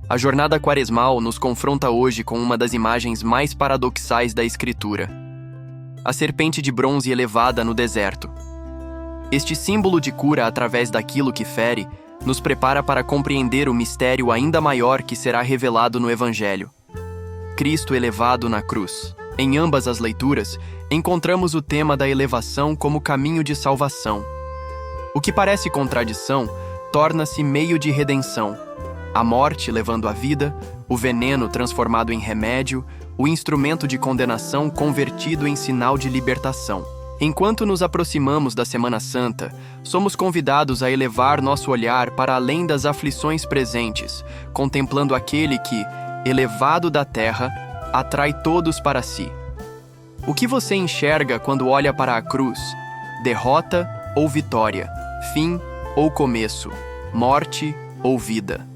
A jornada quaresmal nos confronta hoje com uma das imagens mais paradoxais da Escritura: a serpente de bronze elevada no deserto. Este símbolo de cura através daquilo que fere nos prepara para compreender o mistério ainda maior que será revelado no Evangelho: Cristo elevado na cruz. Em ambas as leituras, encontramos o tema da elevação como caminho de salvação. O que parece contradição torna-se meio de redenção. A morte levando a vida, o veneno transformado em remédio, o instrumento de condenação convertido em sinal de libertação. Enquanto nos aproximamos da Semana Santa, somos convidados a elevar nosso olhar para além das aflições presentes, contemplando aquele que, elevado da terra, atrai todos para si. O que você enxerga quando olha para a cruz? Derrota ou vitória? Fim ou começo? Morte ou vida?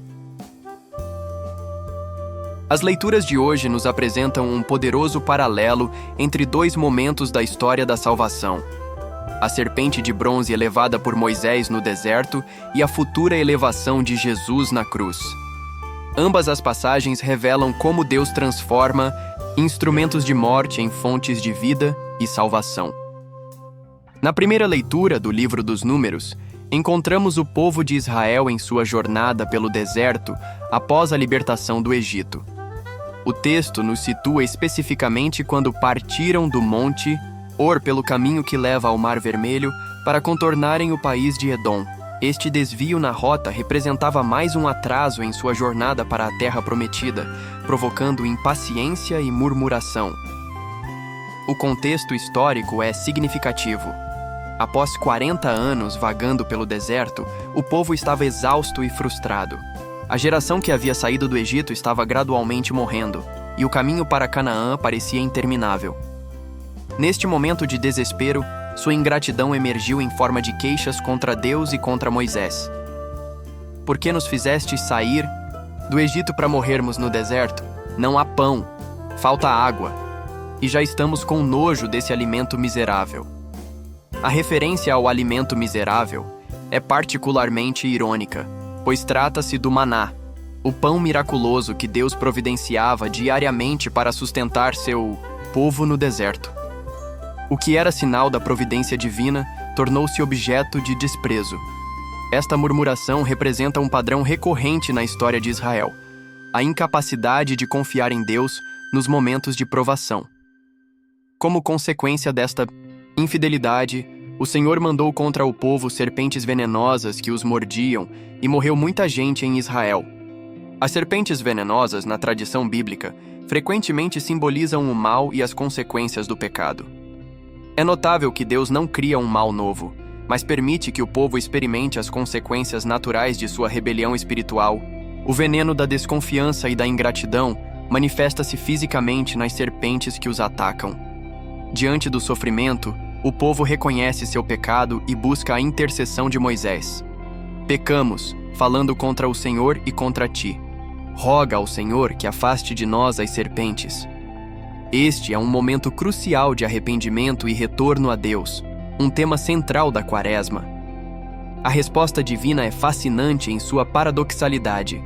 As leituras de hoje nos apresentam um poderoso paralelo entre dois momentos da história da salvação: a serpente de bronze elevada por Moisés no deserto e a futura elevação de Jesus na cruz. Ambas as passagens revelam como Deus transforma instrumentos de morte em fontes de vida e salvação. Na primeira leitura do livro dos Números, encontramos o povo de Israel em sua jornada pelo deserto após a libertação do Egito. O texto nos situa especificamente quando partiram do Monte Hor pelo caminho que leva ao Mar Vermelho para contornarem o país de Edom. Este desvio na rota representava mais um atraso em sua jornada para a Terra Prometida, provocando impaciência e murmuração. O contexto histórico é significativo. Após 40 anos vagando pelo deserto, o povo estava exausto e frustrado. A geração que havia saído do Egito estava gradualmente morrendo, e o caminho para Canaã parecia interminável. Neste momento de desespero, sua ingratidão emergiu em forma de queixas contra Deus e contra Moisés. Por que nos fizeste sair do Egito para morrermos no deserto? Não há pão, falta água, e já estamos com nojo desse alimento miserável. A referência ao alimento miserável é particularmente irônica, pois trata-se do maná, o pão miraculoso que Deus providenciava diariamente para sustentar seu povo no deserto. O que era sinal da providência divina tornou-se objeto de desprezo. Esta murmuração representa um padrão recorrente na história de Israel: a incapacidade de confiar em Deus nos momentos de provação. Como consequência desta infidelidade, o Senhor mandou contra o povo serpentes venenosas que os mordiam e morreu muita gente em Israel. As serpentes venenosas, na tradição bíblica, frequentemente simbolizam o mal e as consequências do pecado. É notável que Deus não cria um mal novo, mas permite que o povo experimente as consequências naturais de sua rebelião espiritual. O veneno da desconfiança e da ingratidão manifesta-se fisicamente nas serpentes que os atacam. Diante do sofrimento, o povo reconhece seu pecado e busca a intercessão de Moisés. Pecamos, falando contra o Senhor e contra ti. Roga ao Senhor que afaste de nós as serpentes. Este é um momento crucial de arrependimento e retorno a Deus, um tema central da Quaresma. A resposta divina é fascinante em sua paradoxalidade.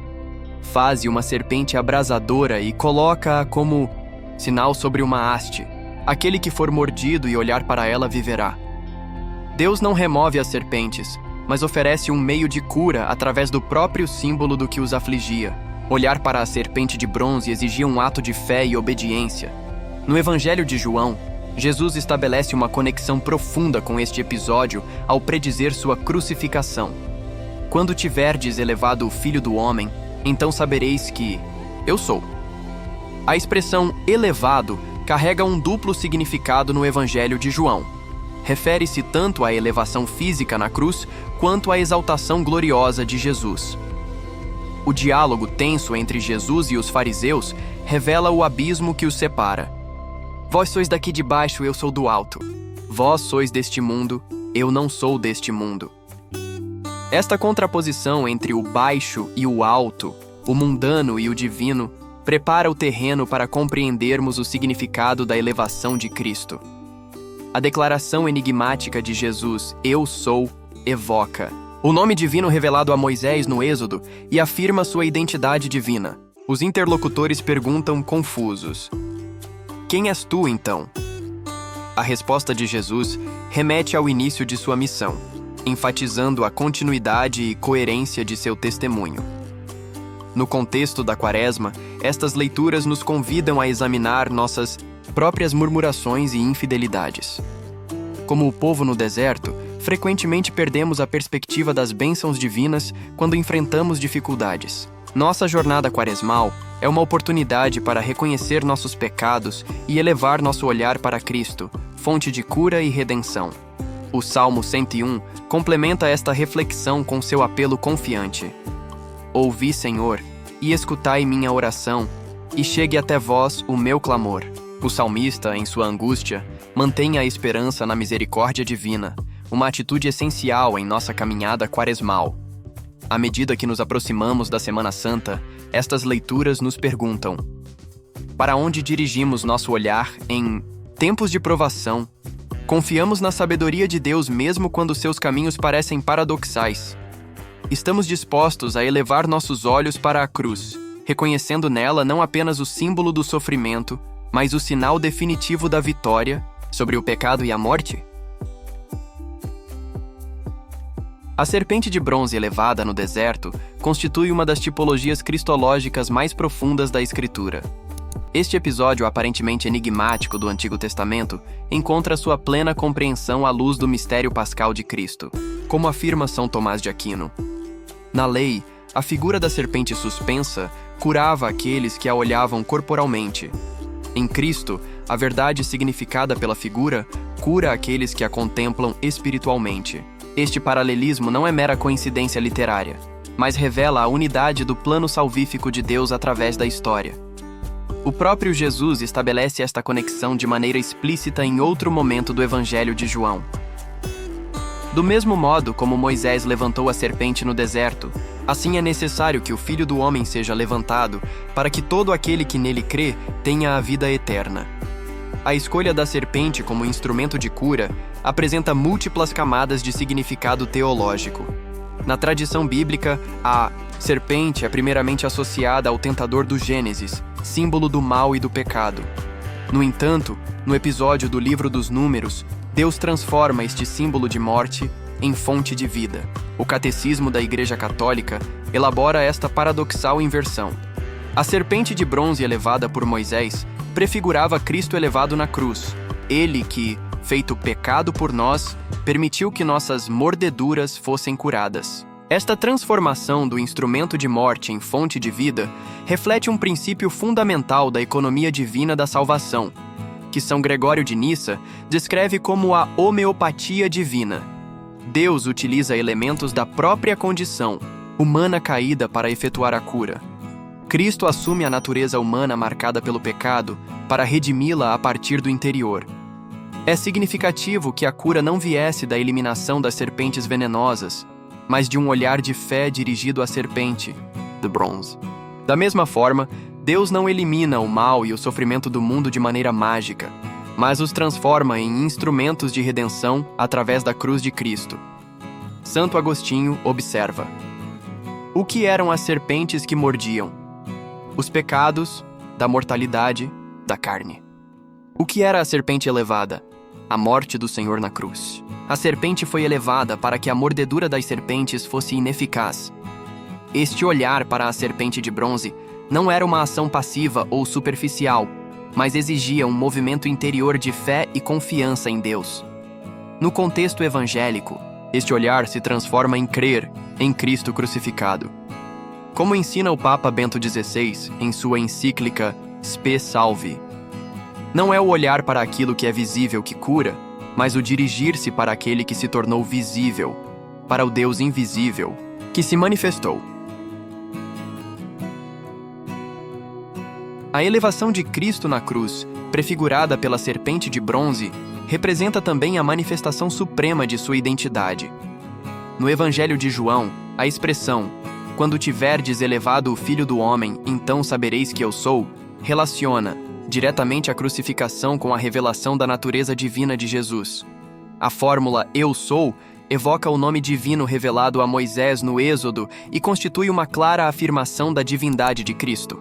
Faze uma serpente abrasadora e coloca-a como sinal sobre uma haste. Aquele que for mordido e olhar para ela viverá. Deus não remove as serpentes, mas oferece um meio de cura através do próprio símbolo do que os afligia. Olhar para a serpente de bronze exigia um ato de fé e obediência. No Evangelho de João, Jesus estabelece uma conexão profunda com este episódio ao predizer sua crucificação. Quando tiverdes elevado o Filho do Homem, então sabereis que eu sou. A expressão elevado carrega um duplo significado no Evangelho de João. Refere-se tanto à elevação física na cruz, quanto à exaltação gloriosa de Jesus. O diálogo tenso entre Jesus e os fariseus revela o abismo que os separa. Vós sois daqui de baixo, eu sou do alto. Vós sois deste mundo, eu não sou deste mundo. Esta contraposição entre o baixo e o alto, o mundano e o divino, prepara o terreno para compreendermos o significado da elevação de Cristo. A declaração enigmática de Jesus, eu sou, evoca: O nome divino revelado a Moisés no Êxodo e afirma sua identidade divina. Os interlocutores perguntam confusos: quem és tu, então? A resposta de Jesus remete ao início de sua missão, enfatizando a continuidade e coerência de seu testemunho. No contexto da Quaresma, estas leituras nos convidam a examinar nossas próprias murmurações e infidelidades. Como o povo no deserto, frequentemente perdemos a perspectiva das bênçãos divinas quando enfrentamos dificuldades. Nossa jornada quaresmal é uma oportunidade para reconhecer nossos pecados e elevar nosso olhar para Cristo, fonte de cura e redenção. O Salmo 101 complementa esta reflexão com seu apelo confiante: ouvi, Senhor, e escutai minha oração, e chegue até vós o meu clamor. O salmista, em sua angústia, mantém a esperança na misericórdia divina, uma atitude essencial em nossa caminhada quaresmal. À medida que nos aproximamos da Semana Santa, estas leituras nos perguntam: para onde dirigimos nosso olhar em tempos de provação? Confiamos na sabedoria de Deus mesmo quando seus caminhos parecem paradoxais. Estamos dispostos a elevar nossos olhos para a cruz, reconhecendo nela não apenas o símbolo do sofrimento, mas o sinal definitivo da vitória sobre o pecado e a morte? A serpente de bronze elevada no deserto constitui uma das tipologias cristológicas mais profundas da Escritura. Este episódio aparentemente enigmático do Antigo Testamento encontra sua plena compreensão à luz do mistério pascal de Cristo, como afirma São Tomás de Aquino. Na lei, a figura da serpente suspensa curava aqueles que a olhavam corporalmente. Em Cristo, a verdade significada pela figura cura aqueles que a contemplam espiritualmente. Este paralelismo não é mera coincidência literária, mas revela a unidade do plano salvífico de Deus através da história. O próprio Jesus estabelece esta conexão de maneira explícita em outro momento do Evangelho de João. Do mesmo modo como Moisés levantou a serpente no deserto, assim é necessário que o Filho do Homem seja levantado, para que todo aquele que nele crê tenha a vida eterna. A escolha da serpente como instrumento de cura apresenta múltiplas camadas de significado teológico. Na tradição bíblica, a serpente é primeiramente associada ao tentador do Gênesis, símbolo do mal e do pecado. No entanto, no episódio do Livro dos Números, Deus transforma este símbolo de morte em fonte de vida. O Catecismo da Igreja Católica elabora esta paradoxal inversão. A serpente de bronze elevada por Moisés prefigurava Cristo elevado na cruz. Ele que, feito pecado por nós, permitiu que nossas mordeduras fossem curadas. Esta transformação do instrumento de morte em fonte de vida reflete um princípio fundamental da economia divina da salvação, que São Gregório de Nissa descreve como a homeopatia divina. Deus utiliza elementos da própria condição humana caída para efetuar a cura. Cristo assume a natureza humana marcada pelo pecado para redimi-la a partir do interior. É significativo que a cura não viesse da eliminação das serpentes venenosas, mas de um olhar de fé dirigido à serpente, de bronze. Da mesma forma, Deus não elimina o mal e o sofrimento do mundo de maneira mágica, mas os transforma em instrumentos de redenção através da cruz de Cristo. Santo Agostinho observa: o que eram as serpentes que mordiam? Os pecados da mortalidade da carne. O que era a serpente elevada? A morte do Senhor na cruz. A serpente foi elevada para que a mordedura das serpentes fosse ineficaz. Este olhar para a serpente de bronze não era uma ação passiva ou superficial, mas exigia um movimento interior de fé e confiança em Deus. No contexto evangélico, este olhar se transforma em crer em Cristo crucificado. Como ensina o Papa Bento XVI em sua encíclica Spe Salvi, não é o olhar para aquilo que é visível que cura, mas o dirigir-se para aquele que se tornou visível, para o Deus invisível, que se manifestou. A elevação de Cristo na cruz, prefigurada pela serpente de bronze, representa também a manifestação suprema de sua identidade. No Evangelho de João, a expressão "quando tiverdes elevado o Filho do Homem, então sabereis que eu sou", relaciona diretamente a crucificação com a revelação da natureza divina de Jesus. A fórmula "eu sou" evoca o nome divino revelado a Moisés no Êxodo e constitui uma clara afirmação da divindade de Cristo.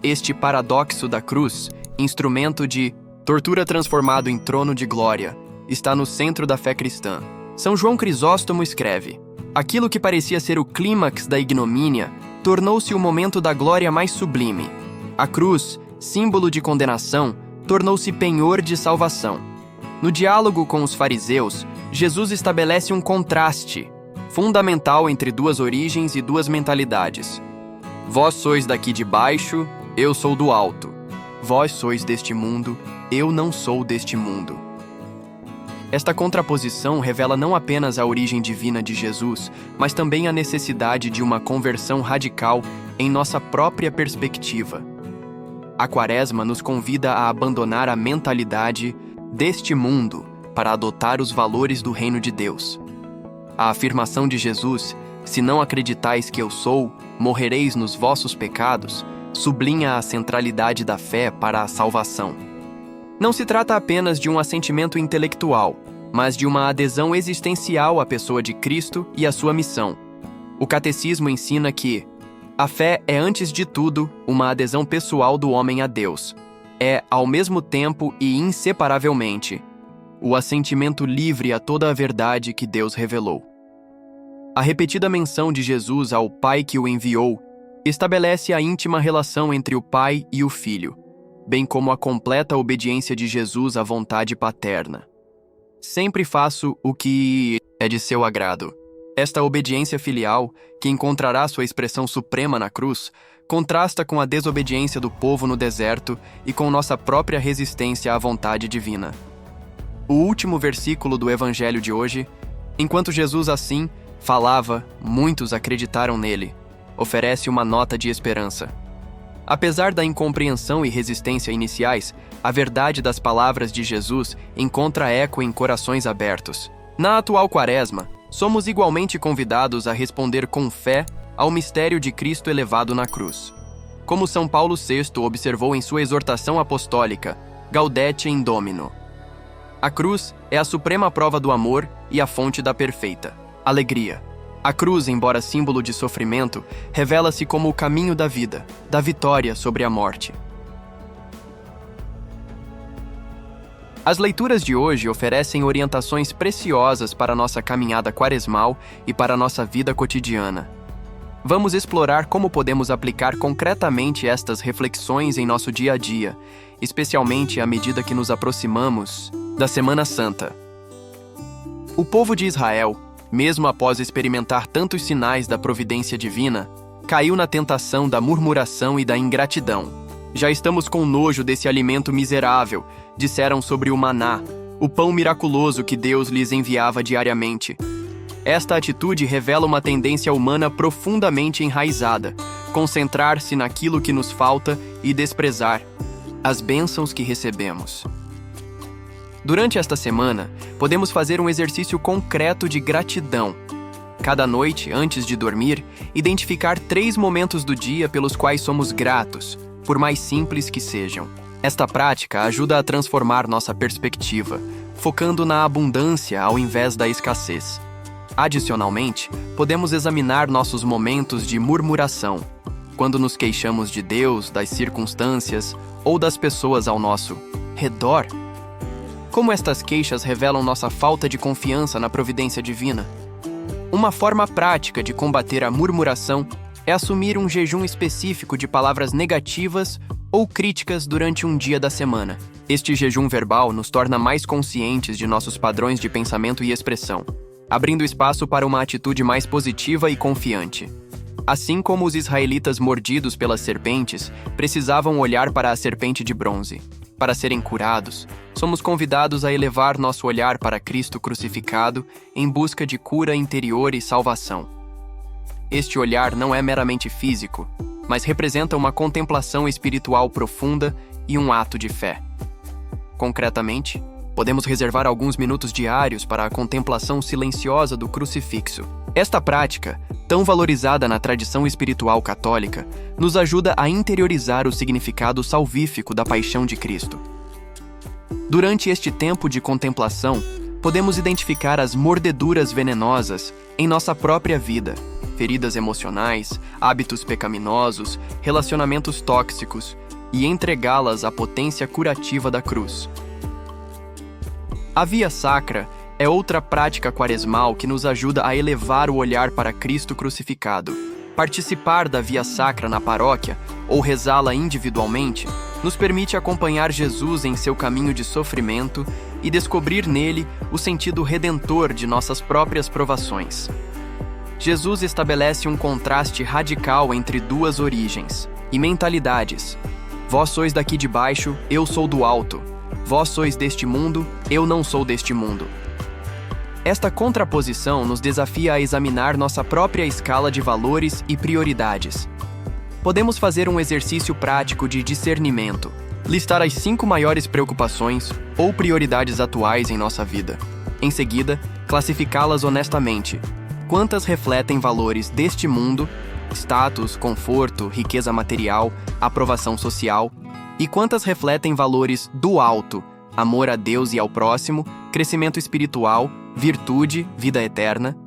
Este paradoxo da cruz, instrumento de tortura transformado em trono de glória, está no centro da fé cristã. São João Crisóstomo escreve: aquilo que parecia ser o clímax da ignomínia tornou-se o momento da glória mais sublime. A cruz, símbolo de condenação, tornou-se penhor de salvação. No diálogo com os fariseus, Jesus estabelece um contraste fundamental entre duas origens e duas mentalidades. Vós sois daqui de baixo, eu sou do alto. Vós sois deste mundo, eu não sou deste mundo. Esta contraposição revela não apenas a origem divina de Jesus, mas também a necessidade de uma conversão radical em nossa própria perspectiva. A Quaresma nos convida a abandonar a mentalidade deste mundo para adotar os valores do reino de Deus. A afirmação de Jesus, se não acreditais que eu sou, morrereis nos vossos pecados, sublinha a centralidade da fé para a salvação. Não se trata apenas de um assentimento intelectual, mas de uma adesão existencial à pessoa de Cristo e à sua missão. O catecismo ensina que a fé é, antes de tudo, uma adesão pessoal do homem a Deus. É, ao mesmo tempo e inseparavelmente, o assentimento livre a toda a verdade que Deus revelou. A repetida menção de Jesus ao Pai que o enviou estabelece a íntima relação entre o Pai e o Filho, bem como a completa obediência de Jesus à vontade paterna. Sempre faço o que é de seu agrado. Esta obediência filial, que encontrará sua expressão suprema na cruz, contrasta com a desobediência do povo no deserto e com nossa própria resistência à vontade divina. O último versículo do Evangelho de hoje: enquanto Jesus assim falava, muitos acreditaram nele, oferece uma nota de esperança. Apesar da incompreensão e resistência iniciais, a verdade das palavras de Jesus encontra eco em corações abertos. Na atual Quaresma, somos igualmente convidados a responder com fé ao mistério de Cristo elevado na cruz. Como São Paulo VI observou em sua exortação apostólica, Gaudete in Domino. A cruz é a suprema prova do amor e a fonte da perfeita alegria. A cruz, embora símbolo de sofrimento, revela-se como o caminho da vida, da vitória sobre a morte. As leituras de hoje oferecem orientações preciosas para nossa caminhada quaresmal e para nossa vida cotidiana. Vamos explorar como podemos aplicar concretamente estas reflexões em nosso dia a dia, especialmente à medida que nos aproximamos da Semana Santa. O povo de Israel, mesmo após experimentar tantos sinais da providência divina, caiu na tentação da murmuração e da ingratidão. Já estamos com nojo desse alimento miserável, disseram sobre o maná, o pão miraculoso que Deus lhes enviava diariamente. Esta atitude revela uma tendência humana profundamente enraizada, concentrar-se naquilo que nos falta e desprezar as bênçãos que recebemos. Durante esta semana, podemos fazer um exercício concreto de gratidão. Cada noite, antes de dormir, identificar 3 momentos do dia pelos quais somos gratos, por mais simples que sejam. Esta prática ajuda a transformar nossa perspectiva, focando na abundância ao invés da escassez. Adicionalmente, podemos examinar nossos momentos de murmuração, quando nos queixamos de Deus, das circunstâncias ou das pessoas ao nosso redor. Como estas queixas revelam nossa falta de confiança na providência divina? Uma forma prática de combater a murmuração é assumir um jejum específico de palavras negativas ou críticas durante um dia da semana. Este jejum verbal nos torna mais conscientes de nossos padrões de pensamento e expressão, abrindo espaço para uma atitude mais positiva e confiante. Assim como os israelitas mordidos pelas serpentes precisavam olhar para a serpente de bronze. Para serem curados, somos convidados a elevar nosso olhar para Cristo crucificado em busca de cura interior e salvação. Este olhar não é meramente físico, mas representa uma contemplação espiritual profunda e um ato de fé. Concretamente, podemos reservar alguns minutos diários para a contemplação silenciosa do crucifixo. Esta prática, tão valorizada na tradição espiritual católica, nos ajuda a interiorizar o significado salvífico da paixão de Cristo. Durante este tempo de contemplação, podemos identificar as mordeduras venenosas em nossa própria vida, feridas emocionais, hábitos pecaminosos, relacionamentos tóxicos, e entregá-las à potência curativa da cruz. A via sacra é outra prática quaresmal que nos ajuda a elevar o olhar para Cristo crucificado. Participar da via sacra na paróquia, ou rezá-la individualmente, nos permite acompanhar Jesus em seu caminho de sofrimento e descobrir nele o sentido redentor de nossas próprias provações. Jesus estabelece um contraste radical entre duas origens e mentalidades. Vós sois daqui de baixo, eu sou do alto. Vós sois deste mundo, eu não sou deste mundo. Esta contraposição nos desafia a examinar nossa própria escala de valores e prioridades. Podemos fazer um exercício prático de discernimento, listar as 5 maiores preocupações ou prioridades atuais em nossa vida. Em seguida, classificá-las honestamente. Quantas refletem valores deste mundo, status, conforto, riqueza material, aprovação social, e quantas refletem valores do alto, amor a Deus e ao próximo, crescimento espiritual, virtude, vida eterna.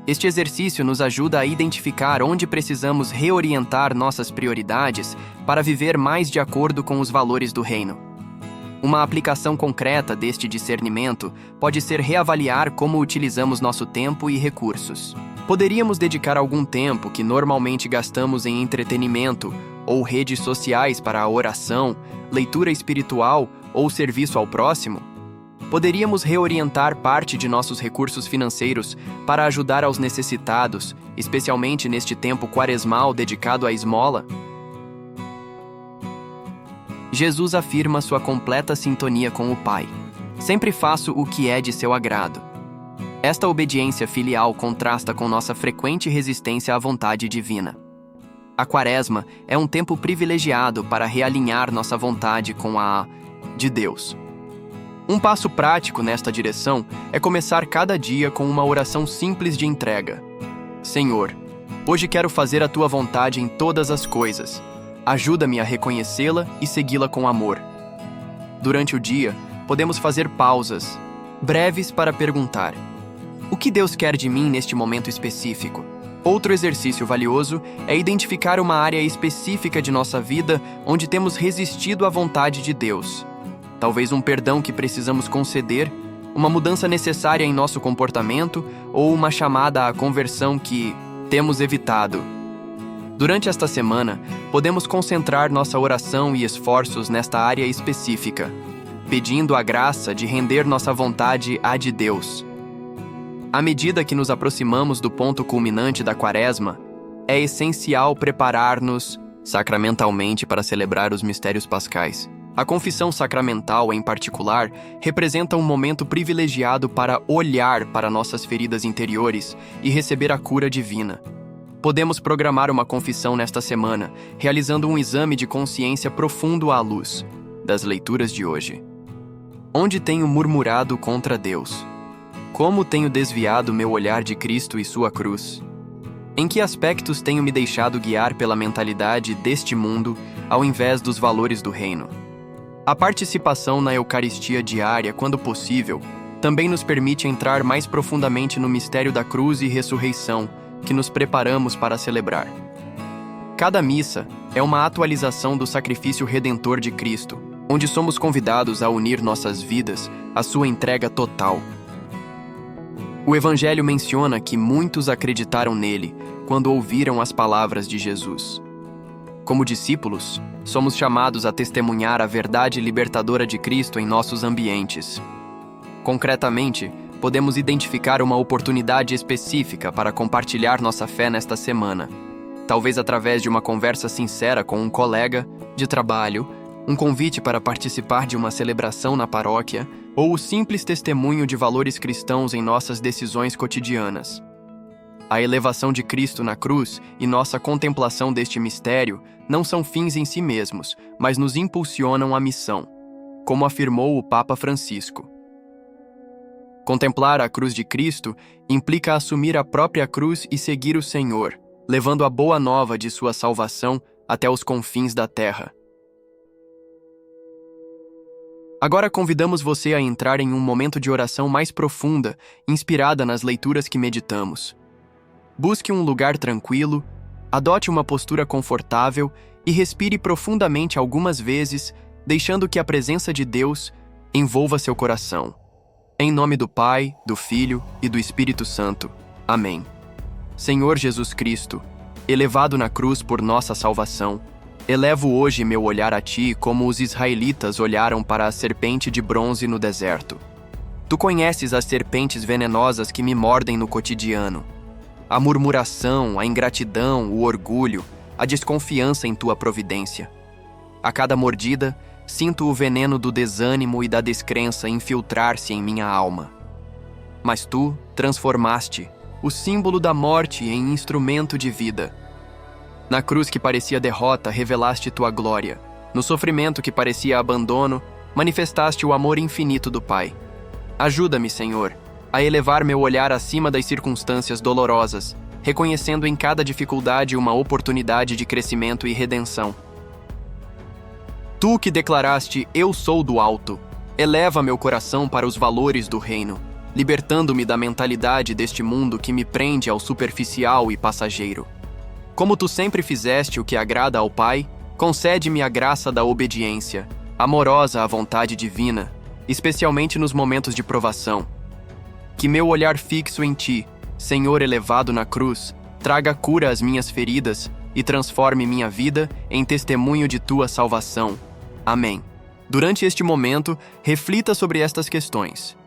Este exercício nos ajuda a identificar onde precisamos reorientar nossas prioridades para viver mais de acordo com os valores do reino. Uma aplicação concreta deste discernimento pode ser reavaliar como utilizamos nosso tempo e recursos. Poderíamos dedicar algum tempo que normalmente gastamos em entretenimento ou redes sociais para a oração, leitura espiritual ou serviço ao próximo? Poderíamos reorientar parte de nossos recursos financeiros para ajudar aos necessitados, especialmente neste tempo quaresmal dedicado à esmola? Jesus afirma sua completa sintonia com o Pai. Sempre faço o que é de seu agrado. Esta obediência filial contrasta com nossa frequente resistência à vontade divina. A Quaresma é um tempo privilegiado para realinhar nossa vontade com a de Deus. Um passo prático nesta direção é começar cada dia com uma oração simples de entrega. Senhor, hoje quero fazer a tua vontade em todas as coisas. Ajuda-me a reconhecê-la e segui-la com amor. Durante o dia, podemos fazer pausas, breves para perguntar: o que Deus quer de mim neste momento específico? Outro exercício valioso é identificar uma área específica de nossa vida onde temos resistido à vontade de Deus. Talvez um perdão que precisamos conceder, uma mudança necessária em nosso comportamento ou uma chamada à conversão que temos evitado. Durante esta semana, podemos concentrar nossa oração e esforços nesta área específica, pedindo a graça de render nossa vontade à de Deus. À medida que nos aproximamos do ponto culminante da Quaresma, é essencial preparar-nos sacramentalmente para celebrar os mistérios pascais. A confissão sacramental, em particular, representa um momento privilegiado para olhar para nossas feridas interiores e receber a cura divina. Podemos programar uma confissão nesta semana, realizando um exame de consciência profundo à luz das leituras de hoje. Onde tenho murmurado contra Deus? Como tenho desviado meu olhar de Cristo e sua cruz? Em que aspectos tenho me deixado guiar pela mentalidade deste mundo ao invés dos valores do reino? A participação na Eucaristia diária, quando possível, também nos permite entrar mais profundamente no mistério da cruz e ressurreição que nos preparamos para celebrar. Cada missa é uma atualização do sacrifício redentor de Cristo, onde somos convidados a unir nossas vidas à sua entrega total. O Evangelho menciona que muitos acreditaram nele quando ouviram as palavras de Jesus. Como discípulos, somos chamados a testemunhar a verdade libertadora de Cristo em nossos ambientes. Concretamente, podemos identificar uma oportunidade específica para compartilhar nossa fé nesta semana, talvez através de uma conversa sincera com um colega de trabalho, um convite para participar de uma celebração na paróquia ou o simples testemunho de valores cristãos em nossas decisões cotidianas. A elevação de Cristo na cruz e nossa contemplação deste mistério não são fins em si mesmos, mas nos impulsionam à missão, como afirmou o Papa Francisco. Contemplar a cruz de Cristo implica assumir a própria cruz e seguir o Senhor, levando a boa nova de sua salvação até os confins da terra. Agora convidamos você a entrar em um momento de oração mais profunda, inspirada nas leituras que meditamos. Busque um lugar tranquilo, adote uma postura confortável e respire profundamente algumas vezes, deixando que a presença de Deus envolva seu coração. Em nome do Pai, do Filho e do Espírito Santo. Amém. Senhor Jesus Cristo, elevado na cruz por nossa salvação, elevo hoje meu olhar a Ti como os israelitas olharam para a serpente de bronze no deserto. Tu conheces as serpentes venenosas que me mordem no cotidiano. A murmuração, a ingratidão, o orgulho, a desconfiança em Tua providência. A cada mordida, sinto o veneno do desânimo e da descrença infiltrar-se em minha alma. Mas Tu transformaste o símbolo da morte em instrumento de vida. Na cruz que parecia derrota, revelaste Tua glória. No sofrimento que parecia abandono, manifestaste o amor infinito do Pai. Ajuda-me, Senhor, a elevar meu olhar acima das circunstâncias dolorosas, reconhecendo em cada dificuldade uma oportunidade de crescimento e redenção. Tu que declaraste, eu sou do alto, eleva meu coração para os valores do reino, libertando-me da mentalidade deste mundo que me prende ao superficial e passageiro. Como Tu sempre fizeste o que agrada ao Pai, concede-me a graça da obediência, amorosa à vontade divina, especialmente nos momentos de provação. Que meu olhar fixo em Ti, Senhor elevado na cruz, traga cura às minhas feridas e transforme minha vida em testemunho de Tua salvação. Amém. Durante este momento, reflita sobre estas questões.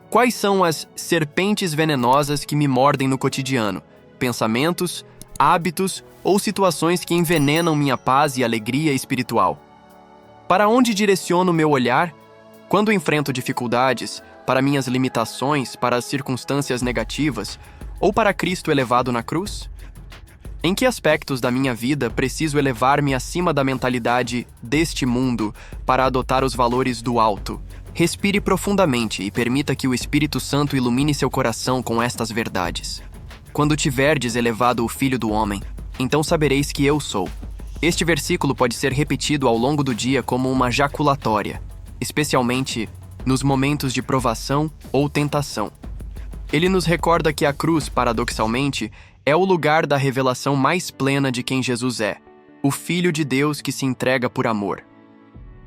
Quais são as serpentes venenosas que me mordem no cotidiano? Pensamentos, hábitos ou situações que envenenam minha paz e alegria espiritual? Para onde direciono meu olhar? Quando enfrento dificuldades, para minhas limitações, para as circunstâncias negativas ou para Cristo elevado na cruz? Em que aspectos da minha vida preciso elevar-me acima da mentalidade deste mundo para adotar os valores do alto? Respire profundamente e permita que o Espírito Santo ilumine seu coração com estas verdades. Quando tiverdes elevado o Filho do Homem, então sabereis que eu sou. Este versículo pode ser repetido ao longo do dia como uma jaculatória, especialmente nos momentos de provação ou tentação. Ele nos recorda que a cruz, paradoxalmente, é o lugar da revelação mais plena de quem Jesus é, o Filho de Deus que se entrega por amor.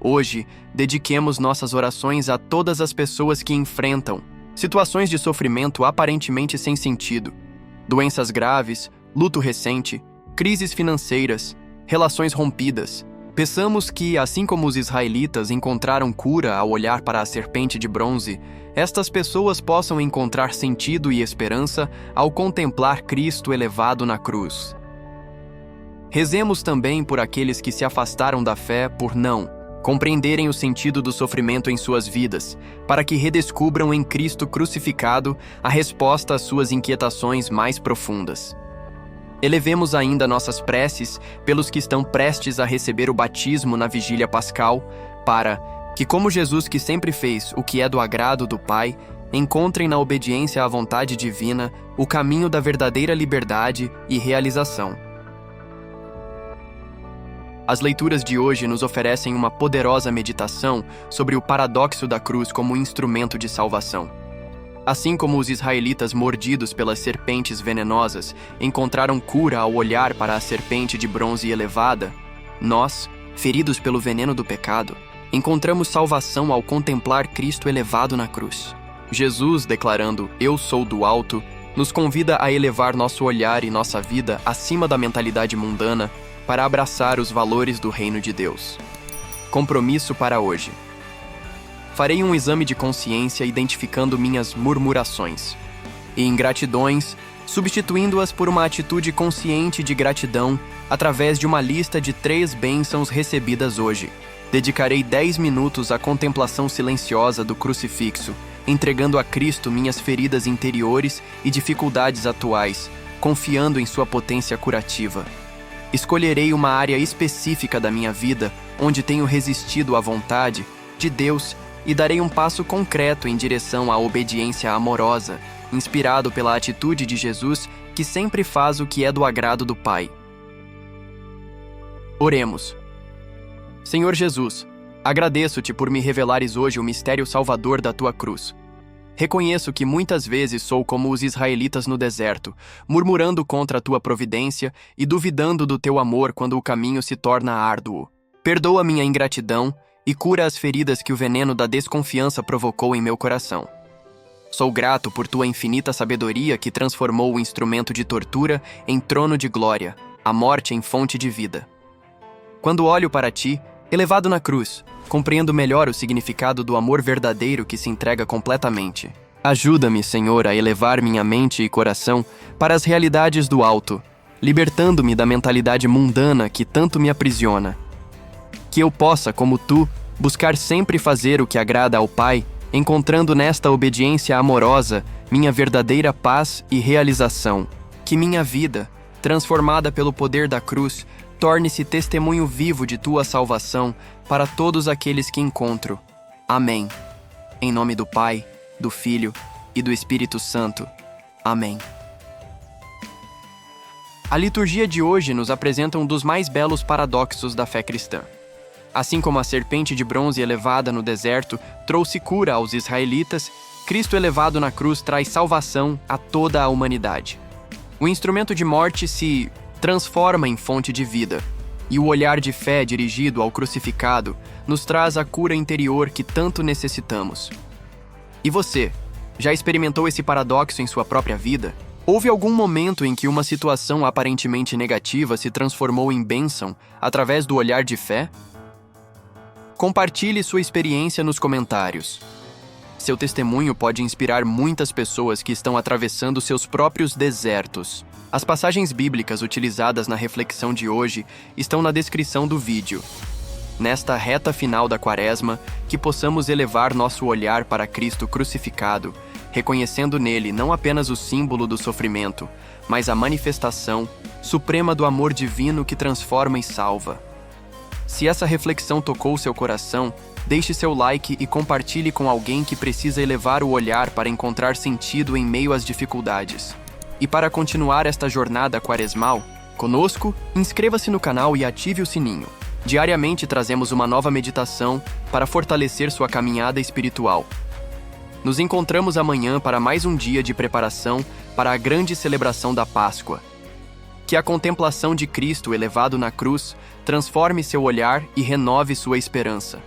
Hoje, dediquemos nossas orações a todas as pessoas que enfrentam situações de sofrimento aparentemente sem sentido, doenças graves, luto recente, crises financeiras, relações rompidas. Peçamos que, assim como os israelitas encontraram cura ao olhar para a serpente de bronze, estas pessoas possam encontrar sentido e esperança ao contemplar Cristo elevado na cruz. Rezemos também por aqueles que se afastaram da fé por não compreenderem o sentido do sofrimento em suas vidas, para que redescubram em Cristo crucificado a resposta às suas inquietações mais profundas. Elevemos ainda nossas preces pelos que estão prestes a receber o batismo na vigília pascal, para que, como Jesus que sempre fez o que é do agrado do Pai, encontrem na obediência à vontade divina o caminho da verdadeira liberdade e realização. As leituras de hoje nos oferecem uma poderosa meditação sobre o paradoxo da cruz como instrumento de salvação. Assim como os israelitas mordidos pelas serpentes venenosas encontraram cura ao olhar para a serpente de bronze elevada, nós, feridos pelo veneno do pecado, encontramos salvação ao contemplar Cristo elevado na cruz. Jesus, declarando "Eu sou do alto", nos convida a elevar nosso olhar e nossa vida acima da mentalidade mundana para abraçar os valores do reino de Deus. Compromisso para hoje. Farei um exame de consciência identificando minhas murmurações e ingratidões, substituindo-as por uma atitude consciente de gratidão através de uma lista de 3 bênçãos recebidas hoje. Dedicarei 10 minutos à contemplação silenciosa do crucifixo, entregando a Cristo minhas feridas interiores e dificuldades atuais, confiando em sua potência curativa. Escolherei uma área específica da minha vida onde tenho resistido à vontade de Deus e darei um passo concreto em direção à obediência amorosa, inspirado pela atitude de Jesus, que sempre faz o que é do agrado do Pai. Oremos. Senhor Jesus, Agradeço-te por me revelares hoje o mistério salvador da tua cruz. Reconheço que muitas vezes sou como os israelitas no deserto, murmurando contra a tua providência e duvidando do teu amor quando o caminho se torna árduo. Perdoa minha ingratidão e cura as feridas que o veneno da desconfiança provocou em meu coração. Sou grato por tua infinita sabedoria que transformou o instrumento de tortura em trono de glória, a morte em fonte de vida. Quando olho para ti, elevado na cruz, compreendo melhor o significado do amor verdadeiro que se entrega completamente. Ajuda-me, Senhor, a elevar minha mente e coração para as realidades do alto, libertando-me da mentalidade mundana que tanto me aprisiona. Que eu possa, como tu, buscar sempre fazer o que agrada ao Pai, encontrando nesta obediência amorosa minha verdadeira paz e realização. Que minha vida, transformada pelo poder da cruz, torne-se testemunho vivo de tua salvação para todos aqueles que encontro. Amém. Em nome do Pai, do Filho e do Espírito Santo. Amém. A liturgia de hoje nos apresenta um dos mais belos paradoxos da fé cristã. Assim como a serpente de bronze elevada no deserto trouxe cura aos israelitas, Cristo elevado na cruz traz salvação a toda a humanidade. O instrumento de morte se transforma em fonte de vida, e o olhar de fé dirigido ao crucificado nos traz a cura interior que tanto necessitamos. E você, já experimentou esse paradoxo em sua própria vida? Houve algum momento em que uma situação aparentemente negativa se transformou em bênção através do olhar de fé? Compartilhe sua experiência nos comentários. Seu testemunho pode inspirar muitas pessoas que estão atravessando seus próprios desertos. As passagens bíblicas utilizadas na reflexão de hoje estão na descrição do vídeo. Nesta reta final da Quaresma, que possamos elevar nosso olhar para Cristo crucificado, reconhecendo nele não apenas o símbolo do sofrimento, mas a manifestação suprema do amor divino que transforma e salva. Se essa reflexão tocou seu coração, deixe seu like e compartilhe com alguém que precisa elevar o olhar para encontrar sentido em meio às dificuldades. E para continuar esta jornada quaresmal conosco, inscreva-se no canal e ative o sininho. Diariamente trazemos uma nova meditação para fortalecer sua caminhada espiritual. Nos encontramos amanhã para mais um dia de preparação para a grande celebração da Páscoa. Que a contemplação de Cristo elevado na cruz transforme seu olhar e renove sua esperança.